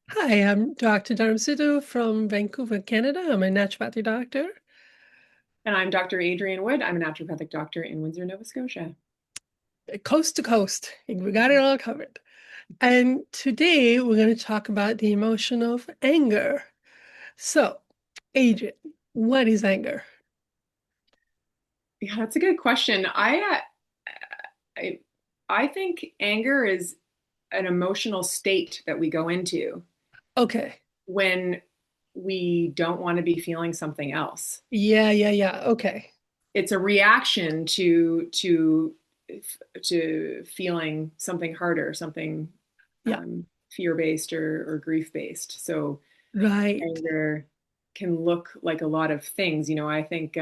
Hi, I'm Dr. Dharm Sidhu from Vancouver, Canada. I'm a naturopathy doctor, And I'm Dr. Adrienne Wood. I'm a naturopathic doctor in Windsor, Nova Scotia. coast to coast. We got it all covered. And today we're going to talk about the emotion of anger. So, Adrian, what is anger? Yeah, that's a good question. I, I think anger is an emotional state that we go into Okay. when we don't want to be feeling something else. Yeah. Okay. It's a reaction to feeling something harder, something Yeah. fear-based or grief-based. So Right. anger can look like a lot of things. I think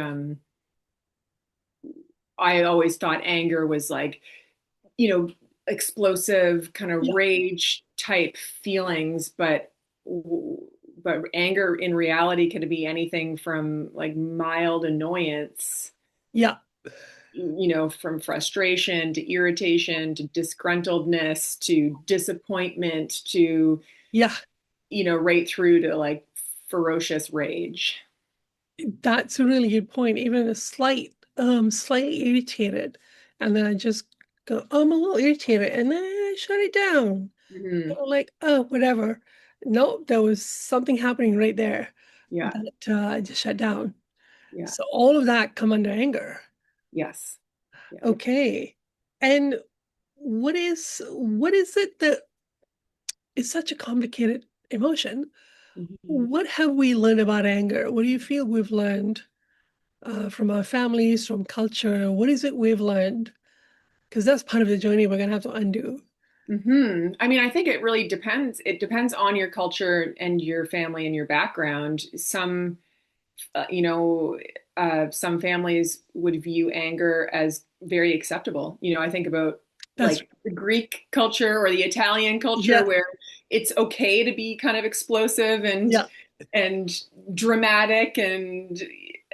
I always thought anger was like, you know, explosive kind of Yeah. rage type feelings, but anger in reality can be anything from like mild annoyance, Yeah. from frustration to irritation to disgruntledness to disappointment to, Yeah. right through to like ferocious rage. That's a really good point. Even a slightly irritated, and then I just go, "Oh, I'm a little irritated," and then I shut it down. Hmm. Like, oh, whatever. No, there was something happening right there Yeah. that I just shut down. Yeah. So all of that come under anger. Yes. Yeah. Okay. And what is it that is such a complicated emotion? Mhm. What have we learned about anger? What do you feel we've learned from our families, from culture? What is it we've learned? Because that's part of the journey we're gonna have to undo. I mean, I think it really depends. It depends on your culture and your family and your background. Uh, you know, some families would view anger as very acceptable. I think about That's like the Greek culture or the Italian culture yeah, where it's okay to be kind of explosive yeah. and dramatic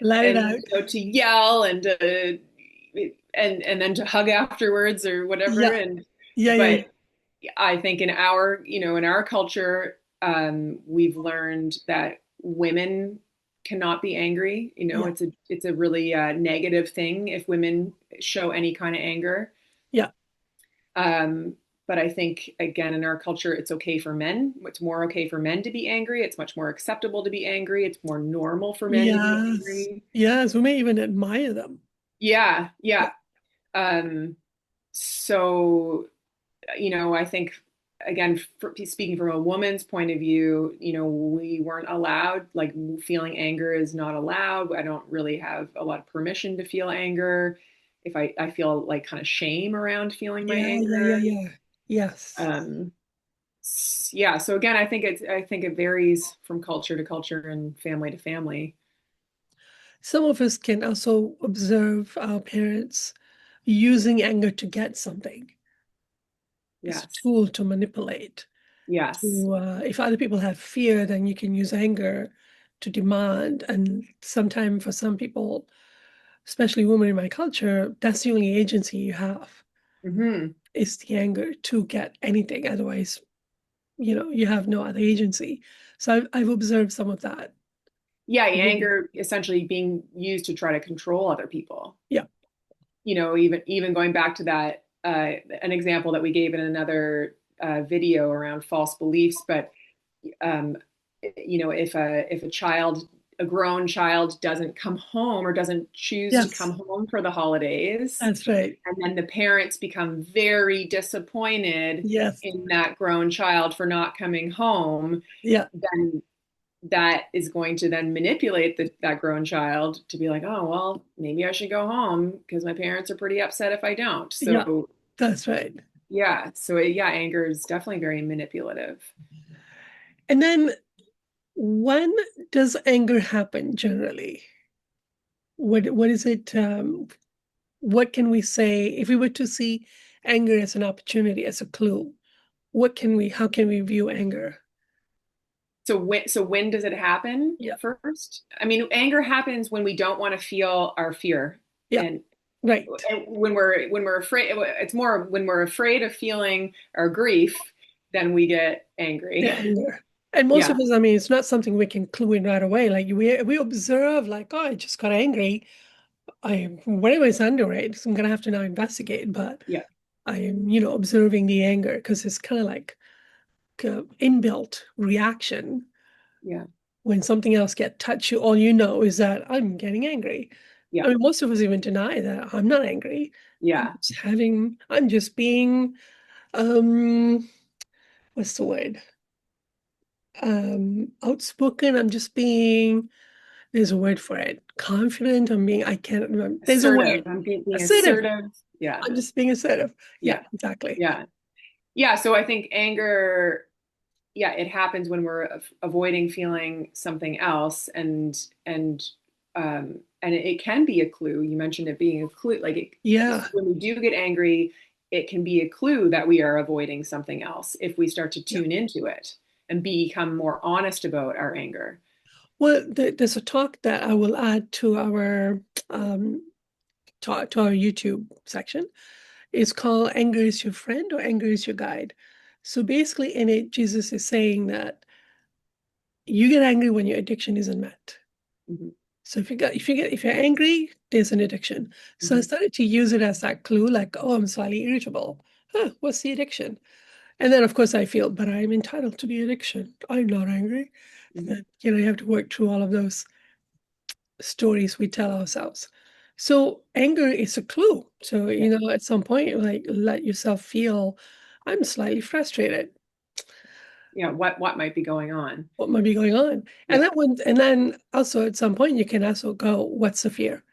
Let it and out. to yell and then to hug afterwards or whatever. Yeah, And yeah. but I think in our culture, we've learned that women cannot be angry. Yeah, It's a really negative thing if women show any kind of anger. yeah. Um, but I think again in our culture, it's okay for men. It's more okay for men to be angry. It's much more acceptable to be angry. It's more normal for men to be Yes. angry. Yes. We may even admire them. Yeah, Yeah. yeah. Um, so I think again, speaking from a woman's point of view, we weren't allowed, like feeling anger is not allowed. I don't really have a lot of permission to feel anger. If I feel like kind of shame around feeling my anger. Yeah. Yes. Um, yeah. So again, I think it varies from culture to culture and family to family. Some of us can also observe our parents using anger to get something. It's a Yes. tool to manipulate. Yes. To if other people have fear, then you can use anger to demand. And sometimes for some people, especially women in my culture, that's the only agency you have Hmm. is the anger to get anything. Otherwise, you have no other agency. So I've observed some of that. Yeah. Anger essentially being used to try to control other people. Yeah. Even going back to that, an example that we gave in another video around false beliefs, but um, if a grown child doesn't come home or doesn't choose to come Yes. home for the holidays, That's right. and then the parents become very disappointed Yes. in that grown child for not coming home, Yeah. then that is going to then manipulate that grown child to be like, oh, well, maybe I should go home because my parents are pretty upset if I don't. Yeah. So, That's right. yeah. So, yeah, anger is definitely very manipulative. And then when does anger happen generally? What is it? What can we say if we were to see anger as an opportunity, as a clue? How can we view anger? So when does it happen Yeah. first? I mean, anger happens when we don't want to feel our fear. Yeah. And, Right. and when we're afraid, it's more when we're afraid of feeling our grief then we get the angry. anger. And most of Yeah, us, I mean, it's not something we can clue in right away. Like we observe, like, oh, I just got angry. Whatever is under it, so I'm gonna have to now investigate. But yeah, I am, observing the anger because it's kind of like inbuilt reaction. yeah, When something else gets touched, all you know is that I'm getting angry. I yeah, mean, most of us even deny that I'm not angry. yeah. I'm just being, um, what's the word? Outspoken. I'm just being, there's a word for it. Confident. I can't remember. There's a Assertive. word. I'm being Assertive. assertive. Yeah, I'm just being assertive. Yeah, yeah, exactly. yeah, yeah. So I think anger, yeah, it happens when we're avoiding feeling something else, and it can be a clue. You mentioned it being a clue, like Yeah, when we do get angry, it can be a clue that we are avoiding something else if we start to yeah. tune into it and become more honest about our anger. Well, there's a talk that I will add to our um to our YouTube section. It's called Anger is Your Friend or Anger is Your Guide. So basically, in it, Jesus is saying that you get angry when your addiction isn't met. Mhm, So if you're angry, there's an addiction. So I mhm, started to use it as that clue, like, oh, I'm slightly irritable. Huh, what's the addiction? And then of course I feel, but I'm entitled to the addiction. I'm not angry. mhm. That, you have to work through all of those stories we tell ourselves. So anger is a clue. So, Yeah, at some point, like let yourself feel, I'm slightly frustrated. yeah. What might be going on? What might be going on? Yeah, And then also at some point you can also go, what's the fear?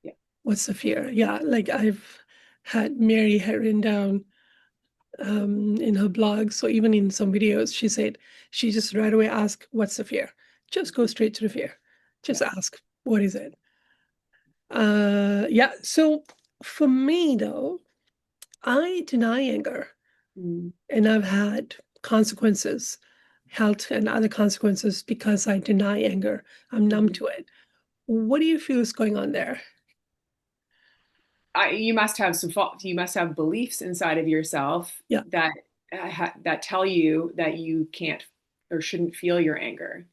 yeah, What's the fear? Yeah, like Mary had written down in her blog. So even in some videos, she said she just right away asked, what's the fear? Just go straight to the fear. yeah. Just ask, what is it? Yeah. So for me though, I deny anger Mm, and I've had consequences, health and other consequences because I deny anger. I'm numb mhm. to it. What do you feel is going on there? You must have you must have beliefs inside of yourself Yeah, that that tell you that you can't or shouldn't feel your anger.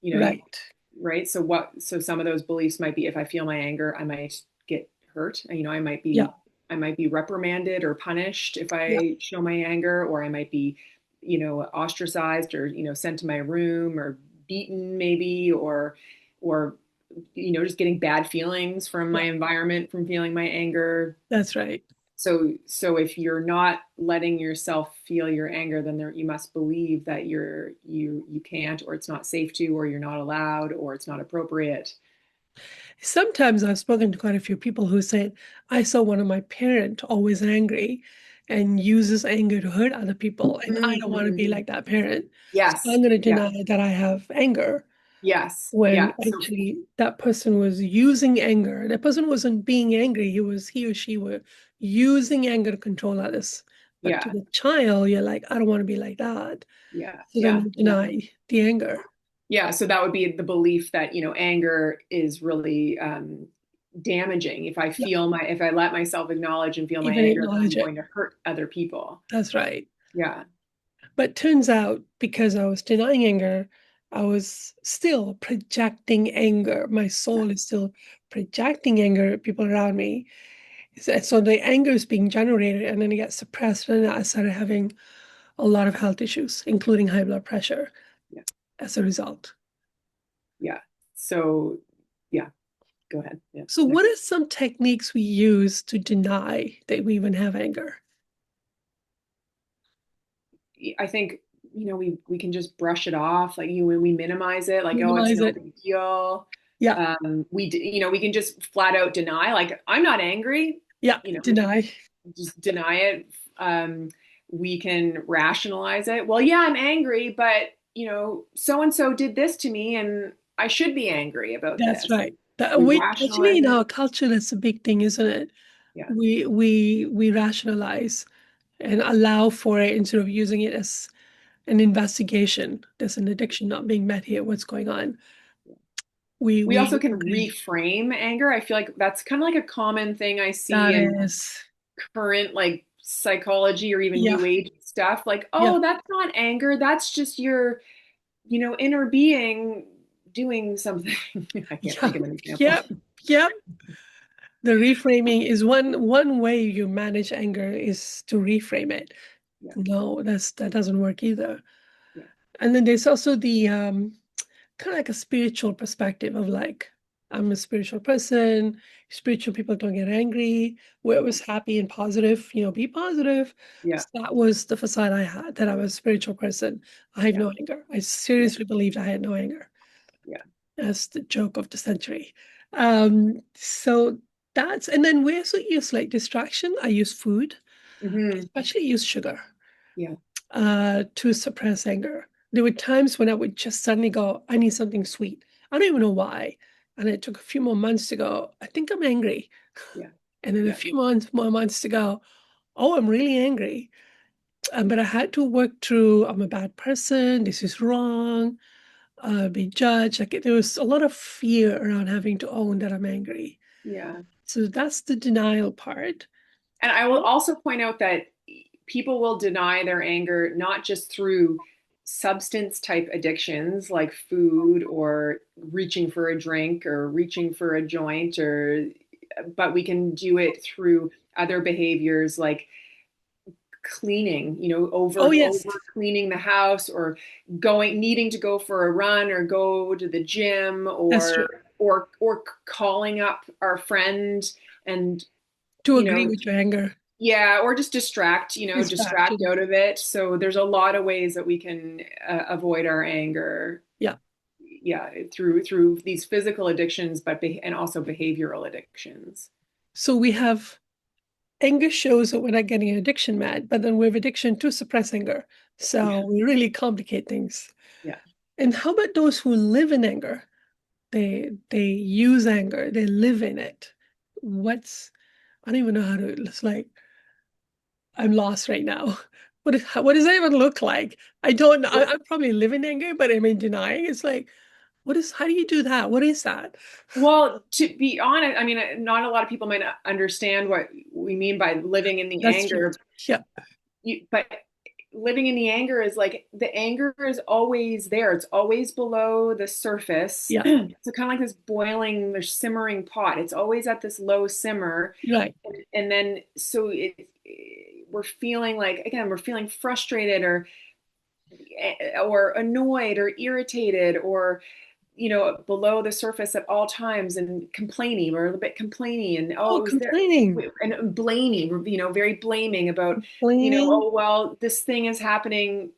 You know, right. right? So some of those beliefs might be if I feel my anger, I might get hurt. Yeah, I might be reprimanded or punished if yeah, I show my anger, or I might be, ostracized or, sent to my room or beaten maybe, or just getting bad feelings from my yeah. environment from feeling my anger. That's right. So if you're not letting yourself feel your anger, then you must believe that you can't, or it's not safe to, or you're not allowed, or it's not appropriate. Sometimes I've spoken to quite a few people who said, I saw one of my parents always angry and uses anger to hurt other people, and I don't want to Mm-hmm. be like that parent. So I'm Yes. going to Yeah. deny that I have anger Yes. when Yeah. So actually that person was using anger. That person wasn't being angry. He or she were using anger to control others. But to yeah. the child, you're like, I don't want to be like that. Yeah. So then Yeah. you Yeah. deny the anger, Yeah. So that would be the belief that, anger is really damaging. yeah, If I let myself acknowledge and feel my even anger, then I'm acknowledge it. going to hurt other people. That's right. Yeah. But turns out because I was denying anger, I was still projecting anger. My Yeah. soul is still projecting anger at people around me. So the anger is being generated and then it gets suppressed. And I started having a lot of health issues, including high blood pressure Yeah. as a result. Yeah. So, yeah. Go ahead. Yeah. So, what Next. are some techniques we use to deny that we even have anger? I think, we can just brush it off. Like we minimize it. Like, oh, it's Minimize no it. big deal. Yeah, We can just flat out deny. Like, I'm not angry. yeah, You know, deny. just deny it. We can rationalize it. Well, yeah, I'm angry, but so and so did this to me, and I should be angry about That's this. right. We We actually rationalize in it. our culture, that's a big thing, isn't it? Yeah. We rationalize and allow for it instead of using it as an investigation. There's an addiction not being met here. What's going on? We also We can agree. reframe anger. I feel like that's kind of like a common thing I see That in is, current like psychology or even yeah, new age stuff like, Yeah. oh, that's not anger. That's just your, inner being doing something. I can't Yeah. think of an example. Yep. Yep. The reframing is one way you manage anger is to reframe it. Yeah, No, that doesn't work either. yeah, And then there's also the kind of like a spiritual perspective of like, I'm a spiritual person. Spiritual people don't get angry. We're yeah, always happy and positive, be positive. yeah, So that was the facade I had, that I was a spiritual person. I have yeah, no anger. I yeah, seriously believed I had no anger. yeah. That's the joke of the century. So and then we also use like distraction. I use food, Hmm. especially use sugar, Yeah, to suppress anger. There were times when I would just suddenly go, I need something sweet. I don't even know why. And it took a few more months to go, I think I'm angry. yeah, And then a yeah, few more months to go, oh, I'm really angry. But I had to work through, I'm a bad person. This is wrong. Be judged. Like there was a lot of fear around having to own that I'm angry. yeah. So that's the denial part. And I will also point out that people will deny their anger not just through substance type addictions like food or reaching for a drink or reaching for a joint, but we can do it through other behaviors like cleaning, Oh, yes, over cleaning the house, or needing to go for a run or go to the gym, that's true. or calling up our friend and To you agree know with your anger. yeah, or just distract, distract Distraction. out of it. So there's a lot of ways that we can avoid our anger. Yeah. Yeah, through these physical addictions, and also behavioral addictions. So we have anger shows that we're not getting addiction mad, but then we have addiction to suppress anger. Yeah, So we really complicate things. yeah. And how about those who live in anger? They use anger, they live in it. What's I don't even know how to, it's like I'm lost right now. What does that even look like? I don't know. I'm probably living in anger, but I'm in denying. It's like, how do you do that? What is that? Well, to be honest, I mean, not a lot of people might not understand what we mean by living in the That's true. anger. Yeah. But living in the anger is like the anger is always there. It's always below the surface. Yeah. So kind of like this boiling or simmering pot. It's always at this low simmer. Right. And then we're feeling like, again, we're feeling frustrated or annoyed or irritated or below the surface at all times and complaining. We're a little bit complaining and Oh, oh, it was there complaining. and blaming, very blaming about, Complaining. oh, well, this thing is happening,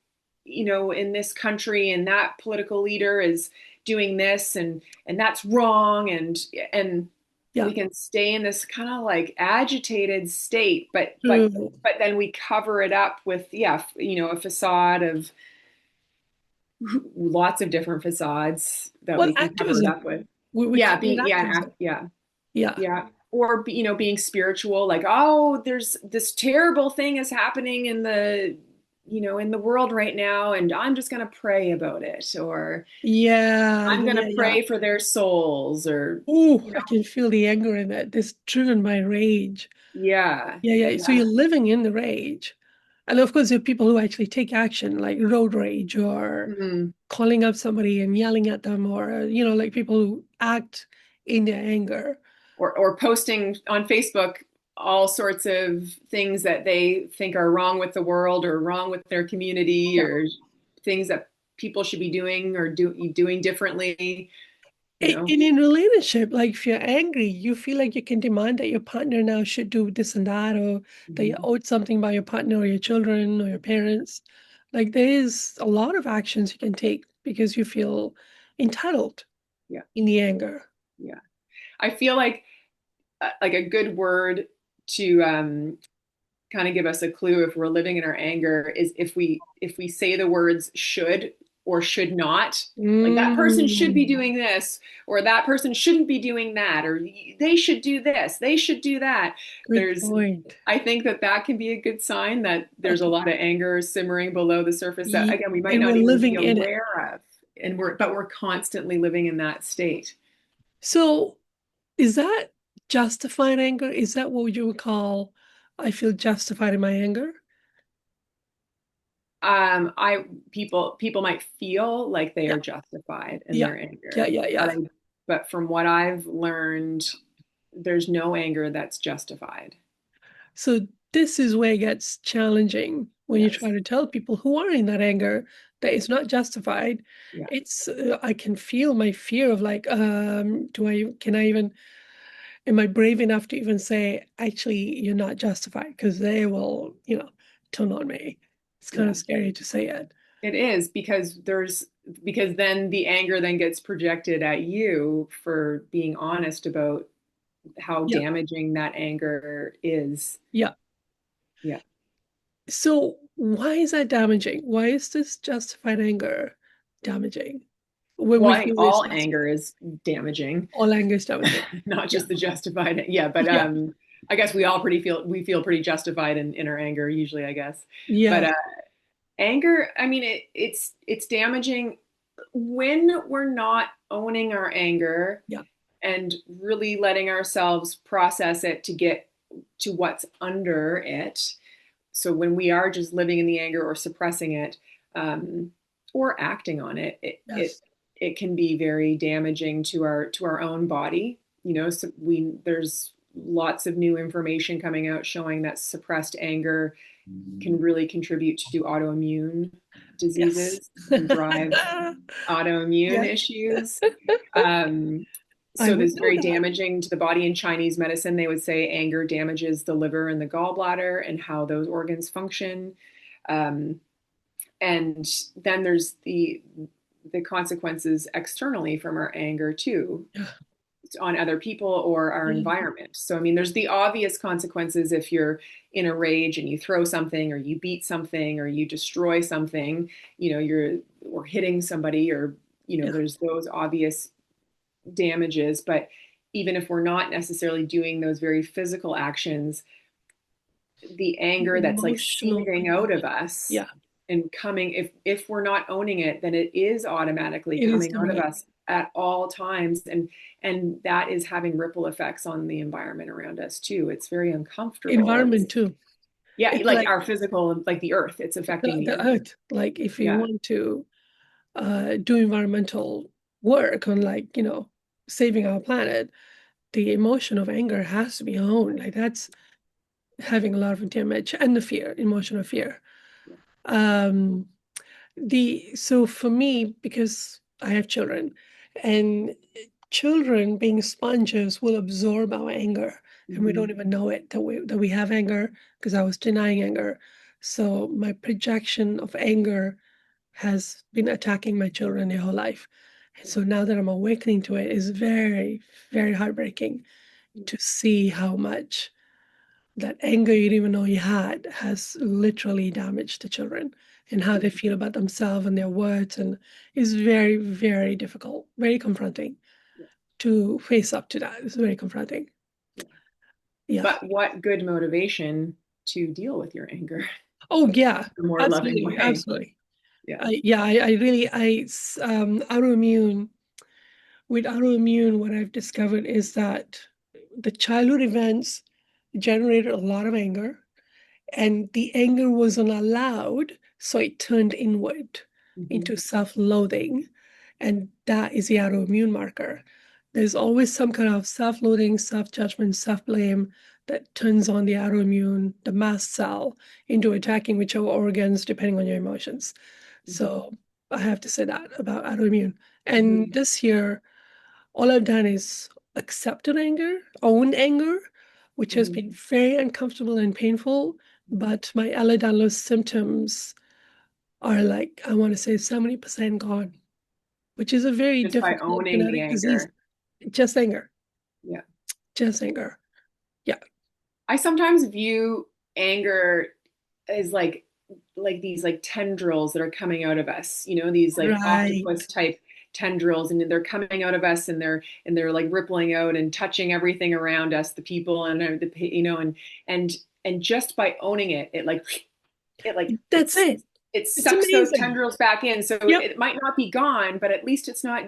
in this country and that political leader is doing this and that's wrong. And Yeah. we can stay in this kind of like agitated state, True. but then we cover it up with, yeah, a facade of lots of different facades that Well, we can cover it activism. up with. We Yeah, call it activism. yeah, Yeah. yeah. Or being spiritual, like, oh, there's this terrible thing is happening in the world right now, and I'm just gonna pray about it, or Yeah. I'm Yeah. gonna Yeah. Yeah. pray for their souls, or Oh, I can feel the anger in that. It's driven by rage. yeah, Yeah. Yeah. So yeah. you're living in the rage. And of course, there are people who actually take action, like road rage or Mhm. calling up somebody and yelling at them, or, like people who act in their anger. Or posting on Facebook all sorts of things that they think are wrong with the world or wrong with their community Yeah. or things that people should be doing or doing differently, you know. And in relationship, like if you're angry, you feel like you can demand that your partner now should do this and that, or that you're Mhm. owed something by your partner or your children or your parents. Like there is a lot of actions you can take because you feel entitled Yeah, in the anger. yeah. I feel like a good word to kind of give us a clue if we're living in our anger is if we say the words should or should not, like that person should be Mm, doing this or that person shouldn't be doing that, or they should do this, they should do that. good There's point. I think that can be a good sign that there's a Okay. lot of anger simmering below the surface that, again, we might And we're not even be living in it. aware of, and we're constantly living in that state. So is that justified anger? Is that what you would call, I feel justified in my anger? I people might feel like they Yeah, are justified in yeah, their yeah, anger, yeah, yeah. but from what I've learned, there's no anger that's justified. So this is where it gets challenging when you try Yes. to tell people who are in that anger that Yeah. it's not justified. Yeah. It's I can feel my fear of like, can I even, am I brave enough to even say, actually, you're not justified? Because they will, turn on me. It's kind Yeah. of scary to say it. It is because then the anger then gets projected at you for being honest about how Yeah, damaging that anger is. yeah. Yeah. So why is that damaging? Why is this justified anger damaging when Well, we I think feel it's all justified? anger is damaging, All anger is damaging. not Yeah, just the justified. Yeah, but yeah, I guess we feel pretty justified in our anger usually, I guess. But yeah, anger, I mean, it's damaging when we're not owning our anger yeah, and really letting ourselves process it to get to what's under it. So when we are just living in the anger or suppressing it, um, or acting on it, yes. it can be very damaging to our own body. You know, so there's lots of new information coming out showing that suppressed anger can really contribute to autoimmune Yes. diseases and drive autoimmune Yeah, issues. Um, I so would this is know very that. damaging to the body. In Chinese medicine, they would say anger damages the liver and the gallbladder and how those organs function. Um, and then there's the consequences externally from our anger too, Yeah, on other people or our yeah, environment. So, I mean, there's the obvious consequences if you're in a rage and you throw something or you beat something or you destroy something, you know, you're or hitting somebody or, you know, yeah. there's those obvious damages. But even if we're not necessarily doing those very physical actions, the anger that's like Emotional seeping out of connection. us Yeah, and coming, if we're not owning it, then it is automatically it is coming out coming of up. us at all times, and that is having ripple effects on the environment around us too. It's very uncomfortable. Environment It's, too. yeah, It's like like our physical, like the earth, it's affecting the the earth. earth. Like if you Yeah. want to do environmental work on, like, saving our planet, the emotion of anger has to be owned. Like that's having a lot of damage, and the fear, emotional fear. Um, so for me, because I have children, and children being sponges will absorb our anger, and we Mm-hmm. don't even know it that we have anger because I was denying anger. So my projection of anger has been attacking my children their whole life. And so now that I'm awakening to it, is very, very heartbreaking to see how much that anger you didn't even know you had has literally damaged the children and how they feel about themselves and their words, and is very, very difficult, very confronting to face up to that. It's very confronting. Yeah. But what good motivation to deal with your anger Oh yeah, in a more loving absolutely, way. absolutely. Yeah. I really, autoimmune, with autoimmune, what I've discovered is that the childhood events generated a lot of anger, and the anger wasn't allowed, so it turned inward Mm-hmm. into self-loathing, and that is the autoimmune marker. There's always some kind of self-loathing, self-judgment, self-blame that turns on the autoimmune, the mast cell, into attacking whichever organs depending on your emotions. So I have to say that about autoimmune. And Mm-hmm. this year, all I've done is accepted anger, owned anger, which has Mm-hmm. been very uncomfortable and painful. But my Ehlers-Danlos symptoms are, like, I want to say 70% gone, which is a very Just by difficult owning the genetic disease. anger. Just anger, Yeah. just anger. Yeah, I sometimes view anger as like these like tendrils that are coming out of us, you know, these like right. octopus type tendrils, and they're coming out of us, and they're like rippling out and touching everything around us, the people and the you know, and and just by owning it, it like That's it. it It's sucks those amazing. tendrils back in. So Yep. it might not be gone, but at least it's not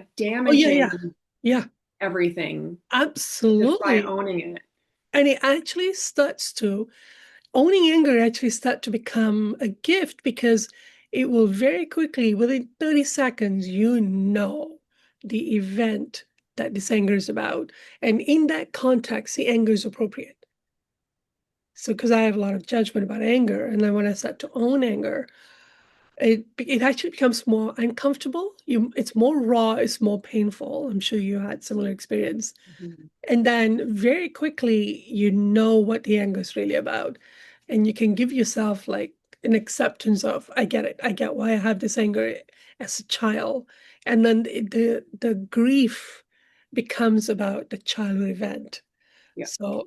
Oh, yeah, yeah. damaging Yeah, everything just by absolutely. owning it. And it actually starts to owning anger actually start to become a gift because it will very quickly, within 30 seconds, you know the event that this anger is about. And in that context, the anger is appropriate. So, because I have a lot of judgment about anger, and then when I start to own anger, it actually becomes more uncomfortable. It's more raw, it's more painful. I'm sure you had similar experience. Mhm. And then very quickly, you know what the anger is really about. And you can give yourself like an acceptance of, I get it. I get why I have this anger as a child. And then the grief becomes about the childhood event. Yeah. So,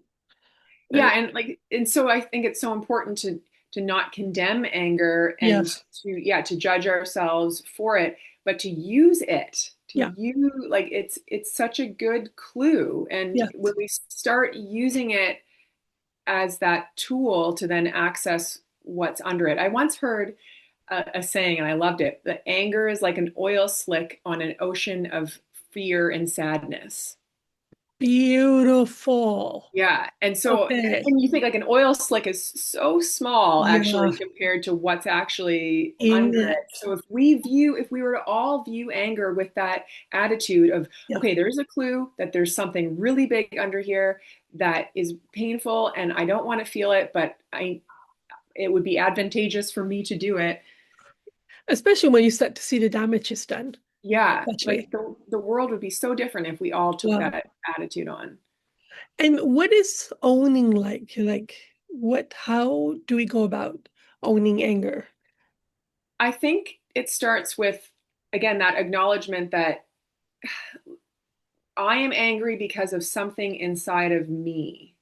uh, Yeah, and like, and so I think it's so important to not condemn anger yeah, and to judge ourselves for it, but to use it. To yeah, use like it's such a good clue. And when yes. we start using it as that tool to then access what's under it. I once heard a saying, and I loved it, that anger is like an oil slick on an ocean of fear and sadness. Beautiful. Yeah. And so, Okay. and you think like an oil slick is so small Yeah, actually compared to what's actually in under it. it. So if we were to all view anger with that attitude of, Yeah. okay, there's a clue that there's something really big under here that is painful and I don't want to feel it, but it would be advantageous for me to do it. Especially when you start to see the damage is done, Yeah. Like especially. the world would be so different if we all took Wow. that attitude on. And what is owning like? Like, how do we go about owning anger? I think it starts with, again, that acknowledgement that I am angry because of something inside of me.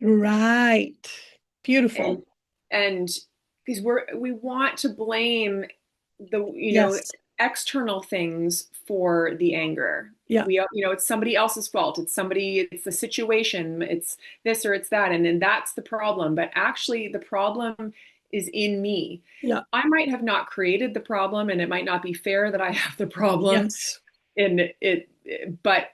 Right. And Beautiful. and because we want to blame the Yes. external things for the anger. Yeah. It's somebody else's fault. It's the situation, it's this or it's that, and then that's the problem. But actually the problem is in me. Yeah. I might have not created the problem, and it might not be fair that I have the problem. Yes. And but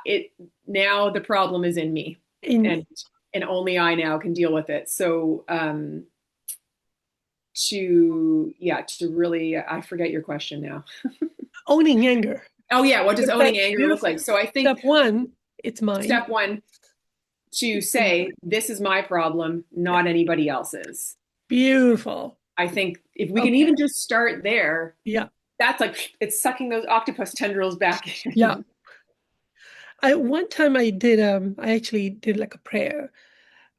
it now the problem is in me, In and only I now can deal with it. So to really, I forget your question now. owning anger. Oh yeah, what does owning That's anger look beautiful. like? So I think Step one, it's mine. step one, to It's mine. say this is my problem, Yeah. not anybody else's. Beautiful. I think if we can Okay. even just start there, Yeah. that's like it's sucking those octopus tendrils back Yeah. in. I one time I actually did like a prayer.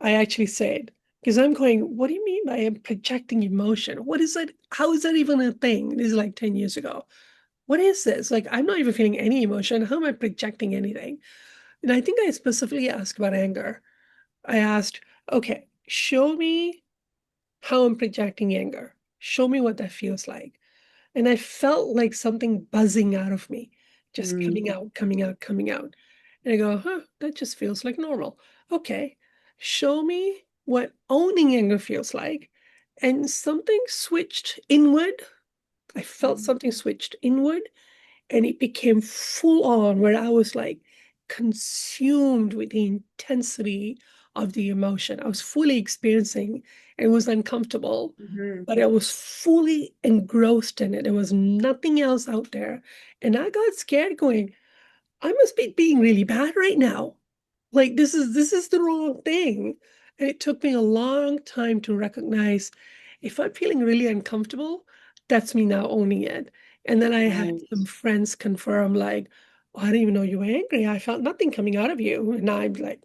I actually said, because I'm going, what do you mean by I'm projecting emotion? What is that? How is that even a thing? This is like 10 years ago. What is this? Like, I'm not even feeling any emotion. How am I projecting anything? And I think I specifically asked about anger. I asked, okay, show me how I'm projecting anger. Show me what that feels like. And I felt like something buzzing out of me, just Mm, coming out, coming out, coming out. And I go, huh, that just feels like normal. Okay, show me what owning anger feels like. And something switched inward. I felt mm, something switched inward, and it became full on where I was like consumed with the intensity of the emotion. I was fully experiencing it was uncomfortable, mhm, but I was fully engrossed in it. There was nothing else out there. And I got scared going, I must be being really bad right now. Like this is the wrong thing. And it took me a long time to recognize if I'm feeling really uncomfortable, that's me now owning it. And then I had some right. friends confirm, like, oh, I didn't even know you were angry. I felt nothing coming out of you. And I'm like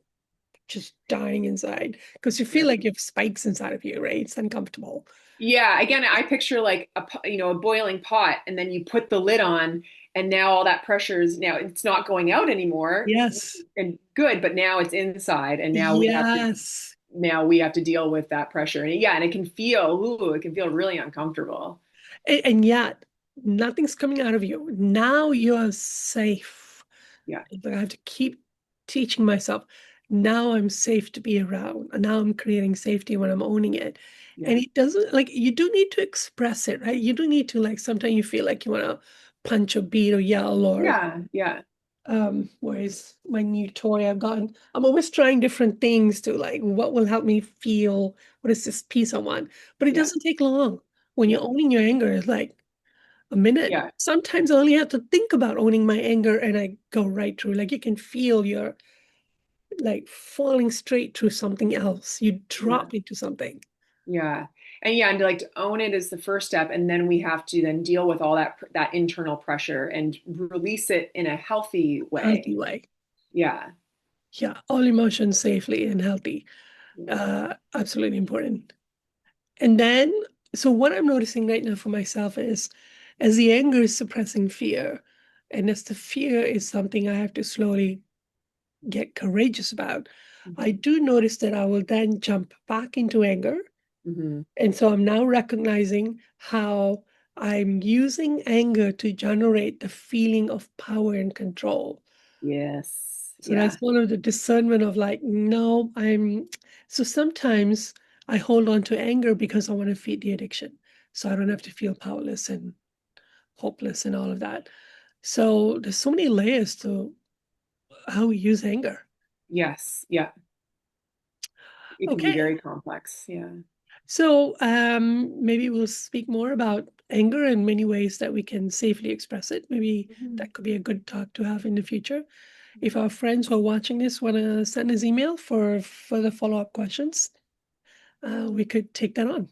just dying inside because you feel Yeah. like you have spikes inside of you, right? It's uncomfortable. Yeah, again, I picture like a boiling pot, and then you put the lid on, and now all that pressure is now it's not going out anymore, Yes. and good, but now it's inside, and Yes. now we have to deal with that pressure, and yeah, and it can feel really uncomfortable. And yet nothing's coming out of you. Now you're safe. Yeah, But I have to keep teaching myself. Now I'm safe to be around. And now I'm creating safety when I'm owning it. yeah, And it doesn't like you do need to express it, right? You do need to like sometimes you feel like you want to punch or beat or yell or yeah. where's my new toy I've gotten? I'm always trying different things to like what will help me feel what is this piece I want. But it Yeah. doesn't take long. When you're Yeah. owning your anger, it's like a minute. Yeah. Sometimes I only have to think about owning my anger and I go right through. Like you can feel you're like falling straight through something else. You Yeah. drop into something. Yeah. And yeah, and to like to own it is the first step. And then we have to then deal with all that internal pressure and release it in a healthy Healthy way. way. Yeah. Yeah, all emotions safely and healthy. Yeah. Absolutely important. And then, so what I'm noticing right now for myself is as the anger is suppressing fear, and as the fear is something I have to slowly get courageous about, I Hmm. do notice that I will then jump back into anger. Hmm. And so I'm now recognizing how I'm using anger to generate the feeling of power and control. Yes. So that's Yeah. one of the discernment of like, no, so sometimes I hold on to anger because I want to feed the addiction. So I don't have to feel powerless and hopeless and all of that. So there's so many layers to how we use anger. Yes. Yeah. It can be Okay. very complex. Yeah. So maybe we'll speak more about anger and many ways that we can safely express it. Maybe Mhm. that could be a good talk to have in the future. If our friends who are watching this want to send us email for further follow-up questions, we could take that on.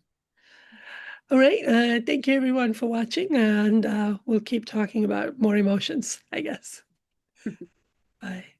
All right. Thank you everyone for watching, and we'll keep talking about more emotions, I guess. Bye.